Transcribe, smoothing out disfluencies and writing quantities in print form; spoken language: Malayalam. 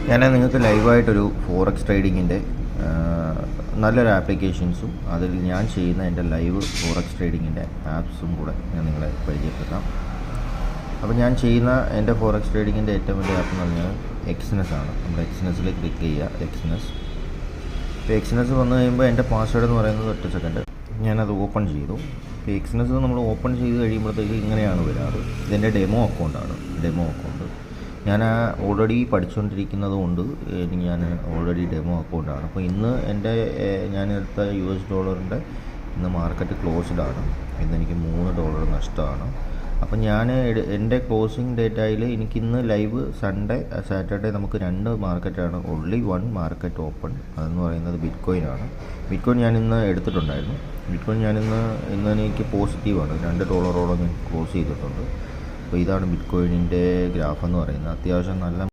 ഞാൻ നിങ്ങൾക്ക് ലൈവായിട്ടൊരു ഫോറക്സ് ട്രേഡിങ്ങിൻ്റെ നല്ലൊരു ആപ്ലിക്കേഷൻസും അതിൽ ഞാൻ ചെയ്യുന്ന എൻ്റെ ലൈവ് ഫോറക്സ് ട്രേഡിങ്ങിൻ്റെ ആപ്സും കൂടെ ഞാൻ നിങ്ങളെ പരിചയപ്പെടുത്താം. അപ്പോൾ ഞാൻ ചെയ്യുന്ന എൻ്റെ ഫോറക്സ് ട്രേഡിങ്ങിൻ്റെ ഏറ്റവും വലിയ ആപ്പ് എന്ന് പറഞ്ഞാൽ എക്സ്നെസ് ആണ്. നമ്മൾ എക്സ്നെസ്സിൽ ക്ലിക്ക് ചെയ്യുക. എക്സ്നെസ് വന്നു കഴിയുമ്പോൾ എൻ്റെ പാസ്വേഡ് എന്ന് പറയുന്നത് 1 സെക്കൻഡ് ഞാനത് ഓപ്പൺ ചെയ്തു. ഇപ്പോൾ എക്സ്നെസ് നമ്മൾ ഓപ്പൺ ചെയ്ത് കഴിയുമ്പോഴത്തേക്ക് ഇങ്ങനെയാണ് വരാറ്. ഇതെൻ്റെ ഡെമോ അക്കൗണ്ടാണ്. ഞാൻ ഓൾറെഡി പഠിച്ചുകൊണ്ടിരിക്കുന്നത് കൊണ്ട് ഞാൻ ഓൾറെഡി ഡെമോ അക്കൗണ്ടാണ്. അപ്പോൾ ഇന്ന് ഞാനെടുത്ത $US ഇന്ന് മാർക്കറ്റ് ക്ലോസ്ഡാണ്. ഇന്നെനിക്ക് $3 നഷ്ടമാണ്. അപ്പം എൻ്റെ ക്ലോസിങ് ഡേറ്റായിൽ എനിക്കിന്ന് ലൈവ് സാറ്റർഡേ നമുക്ക് 2 മാർക്കറ്റാണ്. Only 1 market open. അതെന്ന് പറയുന്നത് ബിറ്റ്കോയിൻ ആണ്. ബിറ്റ്കോയിൻ ഞാനിന്ന് എടുത്തിട്ടുണ്ടായിരുന്നു. ഇന്ന് എനിക്ക് പോസിറ്റീവാണ്. $2 ഞാൻ ക്ലോസ് ചെയ്തിട്ടുണ്ട്. അപ്പോൾ ഇതാണ് ബിറ്റ്കോയിനിൻ്റെ ഗ്രാഫ് എന്ന് പറയുന്നത്. അത്യാവശ്യം നല്ല